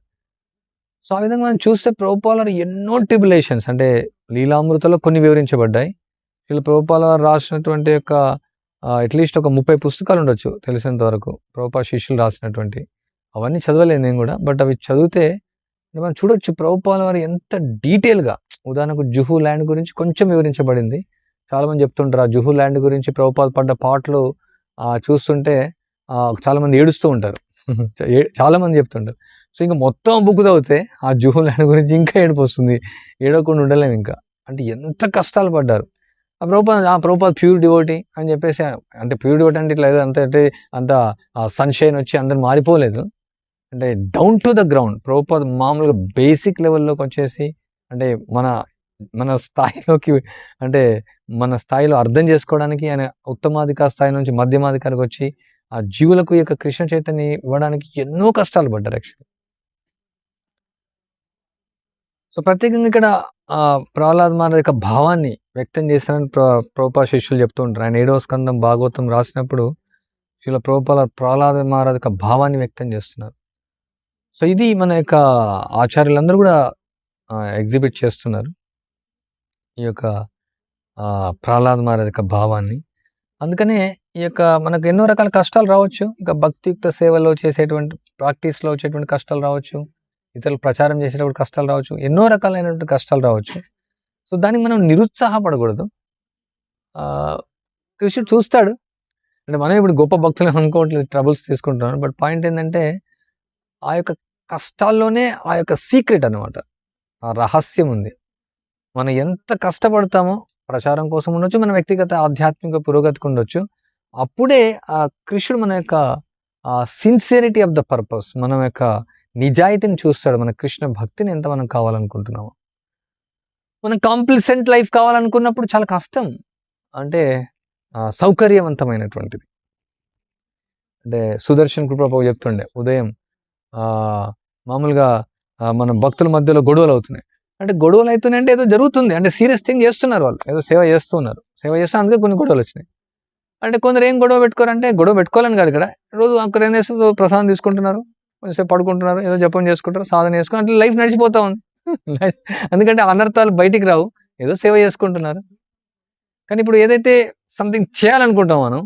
సో ఆ విధంగా మనం చూస్తే ప్రభుపాద ఎన్నో ట్రిబులేషన్స్, అంటే లీలామృతలో కొన్ని వివరించబడ్డాయి. వీళ్ళు ప్రభుపాద రాసినటువంటి యొక్క అట్లీస్ట్ ఒక 30 పుస్తకాలు ఉండొచ్చు తెలిసినంత వరకు, ప్రభుపాద శిష్యులు రాసినటువంటి. అవన్నీ చదవలేదు నేను కూడా, బట్ అవి చదివితే మనం చూడొచ్చు ప్రభుపాద వారు ఎంత డీటెయిల్గా. ఉదాహరణకు జుహు ల్యాండ్ గురించి కొంచెం వివరించబడింది. చాలామంది చెప్తుంటారు ఆ జుహు ల్యాండ్ గురించి ప్రభుపాద పడ్డ పాటలు చూస్తుంటే చాలామంది ఏడుస్తూ ఉంటారు. చాలామంది చెప్తుంటారు. సో ఇంకా మొత్తం బుక్ చదివితే ఆ జుహు ల్యాండ్ గురించి ఇంకా ఏడుపు వస్తుంది, ఏడవకుండా ఉండలేము ఇంకా. అంటే ఎంత కష్టాలు పడ్డారు ప్రభుపాద ప్యూర్ డివోటీ అని చెప్పేసి. అంటే ప్యూర్ డివోటీ అంటే ఇట్లా అంత సన్షైన్ వచ్చి అందరు మారిపోలేదు. అంటే down to the ground Prabhupada మామూలుగా బేసిక్ లెవెల్లోకి వచ్చేసి, అంటే మన స్థాయిలోకి, అంటే మన స్థాయిలో అర్థం చేసుకోవడానికి ఆయన ఉత్తమాధికార స్థాయి నుంచి మధ్యమాధికారికి వచ్చి ఆ జీవులకు యొక్క కృష్ణ చైతన్యం ఇవ్వడానికి ఎన్నో కష్టాలు పడ్డారు యాక్చువల్లీ. సో ప్రత్యేకంగా ఇక్కడ ప్రహ్లాద్ మహారాజ్ యొక్క భావాన్ని వ్యక్తం చేశారని ప్రభుపాద శిష్యులు చెప్తూ ఉంటారు. ఆయన 7వ స్కందం భాగవతం రాసినప్పుడు ఇలా ప్రహ్లాద్ మహారాజ్ యొక్క భావాన్ని వ్యక్తం చేస్తున్నారు. సో ఇది మన యొక్క ఆచార్యులందరూ కూడా ఎగ్జిబిట్ చేస్తున్నారు ఈ యొక్క ప్రహ్లాద్ మహారాజ్ యొక్క భావాన్ని. అందుకనే ఈ యొక్క మనకు ఎన్నో రకాల కష్టాలు రావచ్చు, ఇక భక్తియుక్త సేవలో చేసేటువంటి ప్రాక్టీస్లో వచ్చేటువంటి కష్టాలు రావచ్చు, ఇతరులు ప్రచారం చేసేటప్పుడు కష్టాలు రావచ్చు, ఎన్నో రకాలైనటువంటి కష్టాలు రావచ్చు. సో దానికి మనం నిరుత్సాహపడకూడదు. కృష్ణుడు చూస్తాడు, అంటే మనం ఇప్పుడు గొప్ప భక్తులు అనుకోవట్లేదు, ట్రబుల్స్ తీసుకుంటున్నాం. బట్ పాయింట్ ఏంటంటే ఆ యొక్క కష్టాల్లోనే ఆ యొక్క సీక్రెట్ అనమాట, ఆ రహస్యం ఉంది. మనం ఎంత కష్టపడతామో ప్రచారం కోసం ఉండొచ్చు, మన వ్యక్తిగత ఆధ్యాత్మిక పురోగతికి ఉండొచ్చు, అప్పుడే ఆ కృష్ణుడు మన యొక్క సిన్సియరిటీ ఆఫ్ ద పర్పస్, మన యొక్క నిజాయితీని చూస్తాడు. మన కృష్ణ భక్తిని ఎంత మనం కావాలనుకుంటున్నామో. మనం కాంప్లిసెంట్ లైఫ్ కావాలనుకున్నప్పుడు చాలా కష్టం, అంటే సౌకర్యవంతమైనటువంటిది. అంటే సుదర్శన్ కృప చెప్తుండే ఉదయం మామూలుగా మన భక్తుల మధ్యలో గొడవలు అవుతున్నాయి. అంటే గొడవలు అవుతున్నాయి అంటే ఏదో జరుగుతుంది, అంటే సీరియస్ థింగ్ చేస్తున్నారు, వాళ్ళు ఏదో సేవ చేస్తున్నారు, అందుకే కొన్ని గొడవలు వచ్చినాయి. అంటే కొందరు ఏం గొడవ పెట్టుకోరంటే, గొడవ పెట్టుకోవాలని కాదు, ఇక్కడ రోజు అక్కడ ఏం చేస్తారు, ప్రసాదం తీసుకుంటున్నారు, కొంచెంసేపు పడుకుంటున్నారు, ఏదో జపం చేసుకుంటారు, సాధన చేసుకుంటారు, అంటే లైఫ్ నడిచిపోతా ఉంది. ఎందుకంటే అనర్థాలు బయటికి రావు, ఏదో సేవ చేసుకుంటున్నారు. కానీ ఇప్పుడు ఏదైతే సంథింగ్ చేయాలనుకుంటాం మనం,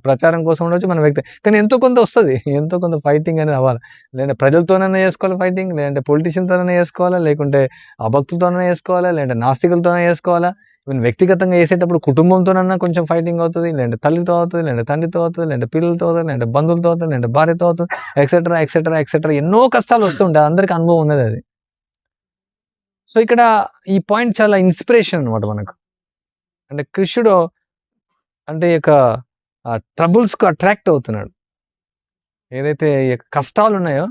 ప్రచారం కోసం ఉండొచ్చు మన వ్యక్తి, కానీ ఎంతో కొంత వస్తుంది, ఎంతో కొంత ఫైటింగ్ అనేది అవ్వాలి. లేదంటే ప్రజలతోనైనా చేసుకోవాలి ఫైటింగ్, లేదంటే పొలిటీషియన్తోనైనా చేసుకోవాలా, లేకుంటే అభక్తులతోనైనా చేసుకోవాలా, లేదంటే నాస్తికులతోనైనా చేసుకోవాలా, ఈవెన్ వ్యక్తిగతంగా చేసేటప్పుడు కుటుంబంతోనన్నా కొంచెం ఫైటింగ్ అవుతుంది, లేదంటే తల్లితో అవుతుంది, లేదంటే తండ్రితో అవుతుంది, లేదంటే పిల్లలతో అవుతుంది, లేదంటే బంధువులతో అవుతుంది, లేదంటే భార్యతో అవుతుంది, ఎక్సెట్రా ఎక్సెట్రా ఎక్సెట్రా ఎన్నో కష్టాలు వస్తుంటాయి. అందరికి అనుభవం ఉన్నది అది. సో ఇక్కడ ఈ పాయింట్ చాలా ఇన్స్పిరేషన్ అనమాట మనకు. అంటే కృష్ణుడు అంటే యొక్క ట్రబుల్స్కు అట్రాక్ట్ అవుతున్నాడు. ఏదైతే కష్టాలు ఉన్నాయో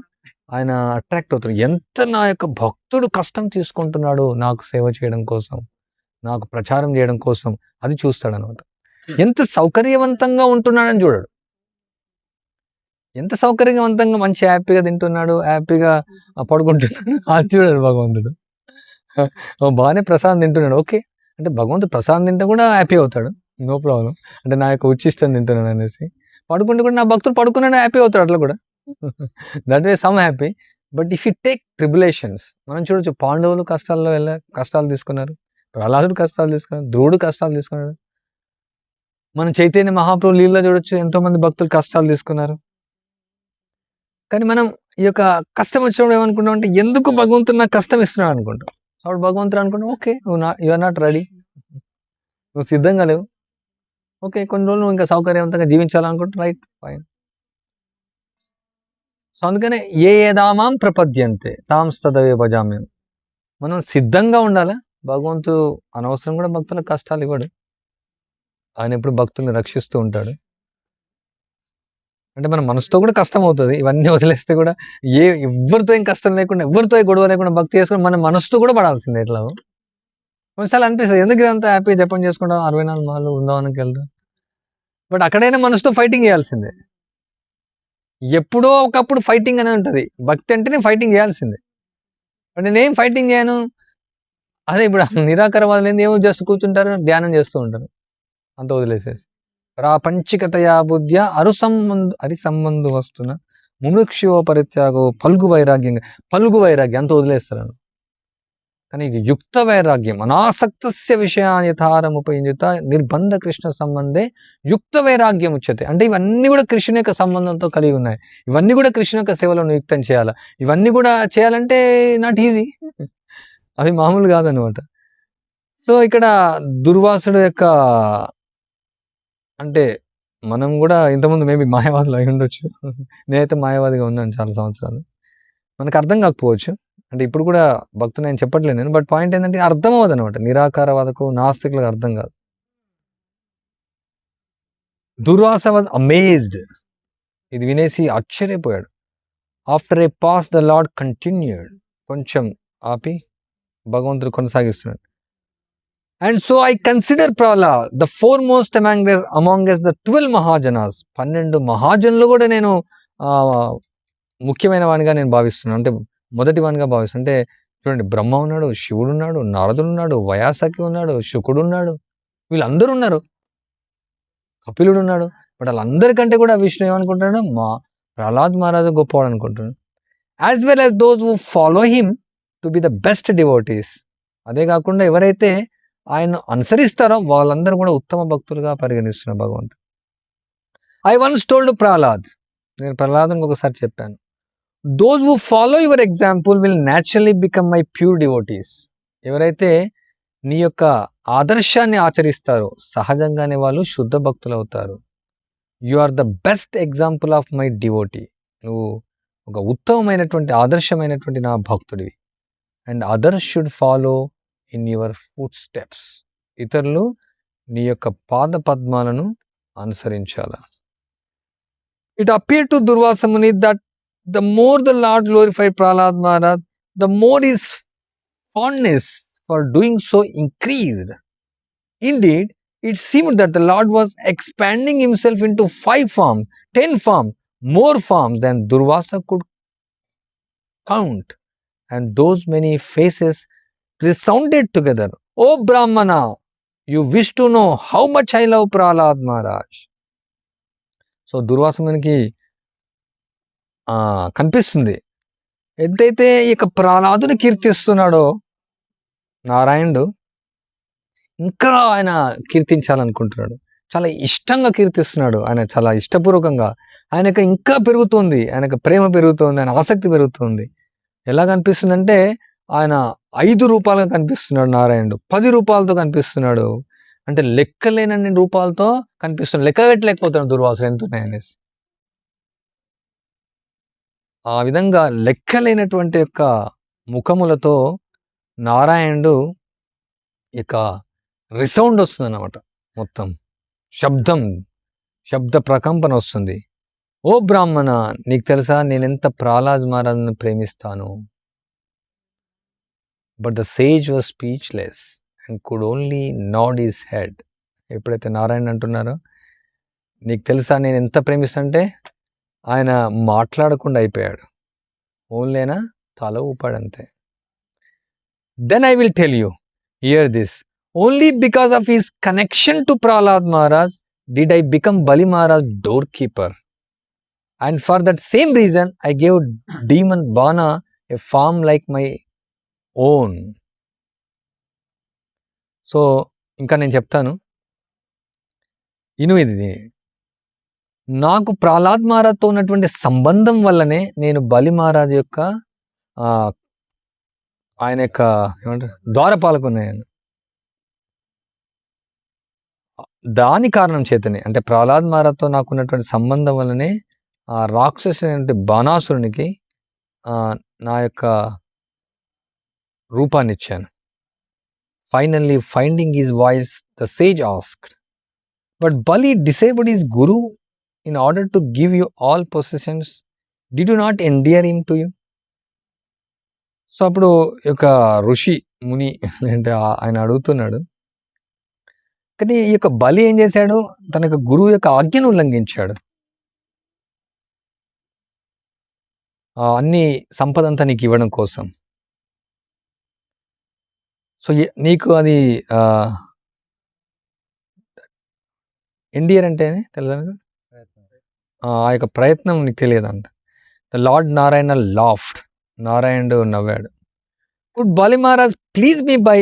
ఆయన అట్రాక్ట్ అవుతాడు. ఎంత నా యొక్క భక్తుడు కష్టం తీసుకుంటున్నాడు నాకు సేవ చేయడం కోసం, నాకు ప్రచారం చేయడం కోసం, అది చూస్తాడనమాట. ఎంత సౌకర్యవంతంగా ఉంటున్నాడని చూడడు. ఎంత సౌకర్యవంతంగా మంచి హ్యాపీగా తింటున్నాడు, హ్యాపీగా పడుకుంటున్నాడు, అది చూడాడు భగవంతుడు. బాగానే ప్రసాదం తింటున్నాడు, ఓకే. అంటే భగవంతుడు ప్రసాదం తింటే కూడా హ్యాపీ అవుతాడు, నో ప్రాబ్లం. అంటే నా యొక్క ఉచ్చిష్టం తింటున్నాడు అనేసి. పడుకుంటే కూడా నా భక్తుడు పడుకున్నాడు హ్యాపీ అవుతాడు అట్లా కూడా. That way some happy. But if you take tribulations, మనం చూడొచ్చు పాండవులు కష్టాలు తీసుకున్నారు, ప్రహ్లాదుడు కష్టాలు తీసుకున్నారు, ధ్రువుడు కష్టాలు తీసుకున్నాడు. మనం చైతన్య మహాప్రభు లీలలో చూడొచ్చు, ఎంతో మంది భక్తులు కష్టాలు తీసుకున్నారు. కానీ మనం ఈ యొక్క కష్టం వచ్చినప్పుడు ఏమనుకుంటాం అంటే ఎందుకు భగవంతుడు నాకు కష్టం ఇస్తున్నాడు అనుకుంటాం. అప్పుడు భగవంతుడు అనుకుంటాం, okay you are not ready, నువ్వు సిద్ధంగా లేవు, ఓకే కొన్ని రోజులు నువ్వు ఇంకా సౌకర్యవంతంగా జీవించాలనుకుంటా, రైట్, ఫైన్. సో అందుకనే ఏ ఏదామాం ప్రపద్యంతే తాంస్తదవే భజామ్యం. మనం సిద్ధంగా ఉండాలి. భగవంతుడు అనవసరం కూడా భక్తులకు కష్టాలు ఇవ్వడు. ఆయన ఎప్పుడు భక్తుల్ని రక్షిస్తూ ఉంటాడు. అంటే మన మనసుతో కూడా కష్టం అవుతుంది, ఇవన్నీ వదిలేస్తే కూడా ఎవరితో ఏం కష్టం లేకుండా, ఎవరితో గొడవ లేకుండా భక్తి చేసుకుని మన మనసుతో కూడా పడాల్సిందే. ఎట్లా కొన్నిసార్లు అనిపిస్తుంది, ఎందుకు ఇదంతా హ్యాపీ జపం చేసుకుంటాం, 64 మాలు బృందావనానికి వెళ్దాం, బట్ అక్కడైనా మనసుతో ఫైటింగ్ చేయాల్సిందే. ఎప్పుడో ఒకప్పుడు ఫైటింగ్ అనే ఉంటుంది. భక్తి అంటేనే ఫైటింగ్ చేయాల్సిందే. అంటే నేనేం ఫైటింగ్ చేయను. అదే ఇప్పుడు నిరాకారవాదులు ఏమో జస్ట్ కూర్చుంటారు, ధ్యానం చేస్తూ ఉంటారు, అంత వదిలేసేసి. ప్రాపంచికతయా బుద్ధ్య అరిసంబంధు వస్తున్న ముముక్షువ పరిత్యాగో పలుగు వైరాగ్యం అంత వదిలేస్తారు. కానీ యుక్త వైరాగ్యం అనాసక్తస్య విషయాన్ని యథారముపయుత నిర్బంధ కృష్ణ సంబంధే యుక్త వైరాగ్యం ఉచ్యతే. అంటే ఇవన్నీ కూడా కృష్ణుని యొక్క సంబంధంతో కలిగి ఉన్నాయి. ఇవన్నీ కూడా కృష్ణుని యొక్క సేవలో నియుక్తం చేయాలి. ఇవన్నీ కూడా చేయాలంటే నాట్ ఈజీ, అది మామూలు కాదనమాట. సో ఇక్కడ దుర్వాసుడు యొక్క అంటే మనం కూడా ఇంతకుముందు మేబీ మాయావాదులు అయి ఉండొచ్చు. నేనైతే మాయావాదిగా ఉన్నాను చాలా సంవత్సరాలు. మనకు అర్థం కాకపోవచ్చు, అంటే ఇప్పుడు కూడా భక్తులు నేను చెప్పట్లేదు నేను, బట్ పాయింట్ ఏంటంటే అర్థం అవ్వదు అనమాట. నిరాకారవాదకు నాస్తికులకు అర్థం కాదు. దుర్వాస వాజ్ అమేజ్డ్, ఇది వినేసి ఆశ్చర్యపోయాడు. After a pause the lord continued, కొంచెం ఆపి భగవంతుడు కొనసాగిస్తున్నాడు. And so I consider Prahlad the foremost among us the 12 Mahajanas. 12 మహాజనులు కూడా నేను ముఖ్యమైన వానిగా నేను భావిస్తున్నాను, అంటే మొదటి వానిగా భావిస్తున్నాను. అంటే చూడండి, బ్రహ్మ ఉన్నాడు, శివుడు ఉన్నాడు, నారదుడు ఉన్నాడు, వయాసకి ఉన్నాడు, శుకుడు ఉన్నాడు, వీళ్ళందరూ ఉన్నారు, కపిలుడు ఉన్నాడు. బట్ వాళ్ళందరికంటే కూడా విష్ణు ఏమనుకుంటున్నాడు, ప్రహ్లాద్ మహారాజు గొప్పవాడు అనుకుంటున్నాడు. As well as those who follow him to be the best devotees. అదే కాకుండా ఎవరైతే ఆయన అనుసరిస్తారో వాళ్ళందరూ కూడా ఉత్తమ భక్తులుగా పరిగణిస్తున్న భగవంతుడు. ఐ వన్స్ టోల్డ్ ప్రహ్లాద్, నేను ప్రహ్లాద్కి ఒకసారి చెప్పాను, those who follow your example will naturally become my pure devotees. ఎవరైతే నీ యొక్క ఆదర్శాన్ని ఆచరిస్తారో సహజంగానే వాళ్ళు శుద్ధ భక్తులు అవుతారు. You are the best example of my devotee. నువ్వు ఒక ఉత్తమమైనటువంటి ఆదర్శమైనటువంటి నా భక్తుడివి. And others should follow in your footsteps. ఇతరులు నీ యొక్క పాద పద్మాలను అనుసరించాల. It appear to Durvasa Muni that the more the lord glorified Prahlad Maharaj, the more his fondness for doing so increased. Indeed, it seemed that the Lord was expanding himself into 5 forms, 10 forms, more forms than Durvasa could count. And those many faces resounded together. Oh Brahmana, you wish to know how much I love Prahlad Maharaj. So దుర్వాసమునికి కనిపిస్తుంది, ఎంతైతే ఇక ప్రహ్లాదుని కీర్తిస్తున్నాడో నారాయణుడు, ఇంకా ఆయన కీర్తించాలనుకుంటున్నాడు, చాలా ఇష్టంగా కీర్తిస్తున్నాడు, ఆయన చాలా ఇష్టపూర్వకంగా. ఆయనకు ఇంకా పెరుగుతుంది, ఆయనకు ప్రేమ పెరుగుతుంది, ఆయన ఆసక్తి పెరుగుతుంది. ఎలా కనిపిస్తుందంటే ఆయన 5 రూపాలుగా కనిపిస్తున్నాడు నారాయణుడు, 10 రూపాలతో కనిపిస్తున్నాడు, అంటే లెక్కలేనన్ని రూపాలతో కనిపిస్తున్నాడు, లెక్క పెట్టలేకపోతున్నాడు దుర్వాసులు ఎంత ఉన్నాయనేసి. ఆ విధంగా లెక్కలేనటువంటి యొక్క ముఖములతో నారాయణుడు ఇక రిసౌండ్ వస్తుంది అన్నమాట, మొత్తం శబ్ద ప్రకంపన వస్తుంది. ఓ బ్రాహ్మణ, నీకు తెలుసా నేనెంత ప్రహ్లాద్ మహారాజును ప్రేమిస్తాను. But the sage was speechless and could only nod his head. ఎప్పుడైతే నారాయణ అంటున్నారో నీకు తెలుసా నేను ఎంత ప్రేమిస్తానంటే ఆయన మాట్లాడకుండా అయిపోయాడు, ఓన్లీ అయినా తల ఊపాడంతే. Then I will tell you hear this, only because of his connection to Prahlad Maharaj did I become Bali Maharaj door keeper, and for that same reason I gave demon Bana a form like my own. So ఇంకా నేను చెప్తాను, ఇది నాకు ప్రహ్లాద్ మహారాజ్తో ఉన్నటువంటి సంబంధం వల్లనే నేను బలి మహారాజ్ యొక్క ఆయన యొక్క ఏమంటారు ద్వారపాలకున్నాను. దాని కారణం చేతనే, అంటే ప్రహ్లాద్ మహారాజ్తో నాకు ఉన్నటువంటి సంబంధం వల్లనే ఆ రాక్షసుని బాణాసురునికి నా యొక్క రూపాన్ని ఇచ్చాను. Finally finding his voice the sage asked, but Bali disabled his guru in order to give you all possessions, did you not endear him to you? So అప్పుడు ఒక ఋషి ముని అంటే ఆయన అడుగుతున్నాడు, కానీ ఈ యొక్క బలి ఏం చేశాడు, తన యొక్క గురువు యొక్క ఆజ్ఞను ఉల్లంఘించాడు, అన్ని సంపద అంతా నీకు ఇవ్వడం కోసం. సో నీకు అది ఎండియర్ అంటే తెలుసా, ఆ యొక్క ప్రయత్నం నీకు తెలియదంట. ద లార్డ్ నారాయణ లాఫ్డ్, నారాయణుడు నవ్వాడు. Could Bali Maharaj please me by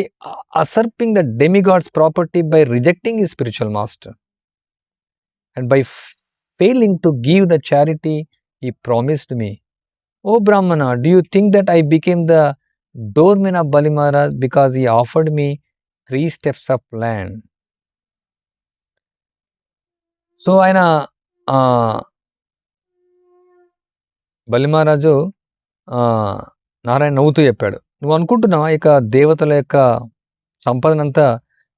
usurping the demigods property by rejecting his spiritual master and by failing to give the charity he promised me. O Brahmana, do you think that I became the doorman of Bali Maharaj because he offered me 3 steps of land. So ఆయన బలి మహారాజు నారాయణ నవ్వుతూ చెప్పాడు, నువ్వు అనుకుంటున్నావా ఇక దేవతల యొక్క సంపదనంతా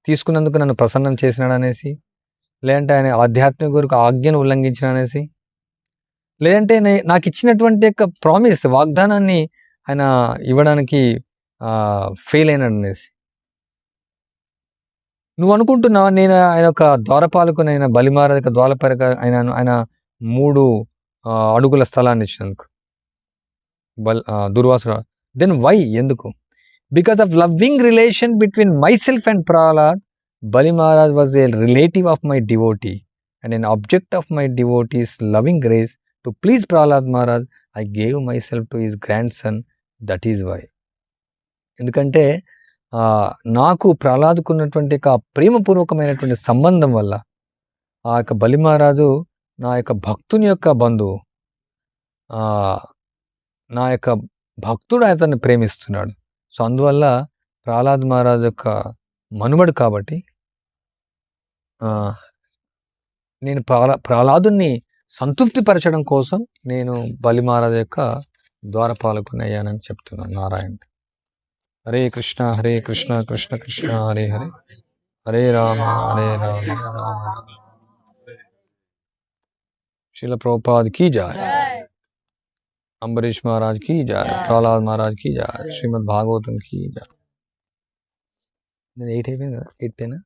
తీసుకున్నందుకు నన్ను ప్రసన్నం చేసినాడు అనేసి, లేదంటే ఆయన ఆధ్యాత్మిక గురుకు ఆజ్ఞను ఉల్లంఘించిన అనేసి, లేదంటే నాకు ఇచ్చినటువంటి యొక్క ప్రామిస్ వాగ్దానాన్ని ఆయన ఇవ్వడానికి ఫెయిల్ అయినాడు అనేసి నువ్వు అనుకుంటున్నావా. నేను ఆయన యొక్క ద్వారపాలకునైన బలి మహారాజ్ యొక్క ద్వారపాలక ఆయన 3 అడుగుల స్థలాన్ని ఇచ్చినందుకు దుర్వాసుడు. దెన్ వై, ఎందుకు? Because of loving relation between myself and Prahlad, Bali Maharaj was a relative of my devotee and an object of my devotee's loving grace to please Prahlad Maharaj, I gave myself to his grandson, that is why. ఎందుకంటే నాకు ప్రహ్లాద్కు ఉన్నటువంటి ప్రేమపూర్వకమైనటువంటి సంబంధం వల్ల ఆ యొక్క బలి మహారాజు నా యొక్క భక్తుని యొక్క బంధువు, నా యొక్క భక్తుడు అతన్ని ప్రేమిస్తున్నాడు. సో అందువల్ల ప్రహ్లాద్ మహారాజు యొక్క మనుమడు కాబట్టి నేను ప్రహ్లాదుని సంతృప్తి పరచడం కోసం నేను బలి మహారాజు యొక్క ద్వారపాలకుని అయ్యానని చెప్తున్నాను నారాయణ. హరే కృష్ణ కృష్ణ కృష్ణ హరే హరే, హరే రామ రామ రామ. శ్రీల ప్రభుపాద్ కీ జాయ్, అంబరీష్ మహారాజ్ की जय, प्रहलाद महाराज की जय, श्रीमद् भागवतम की जय. 8 అయిపోయింది కదా, 8 అయినా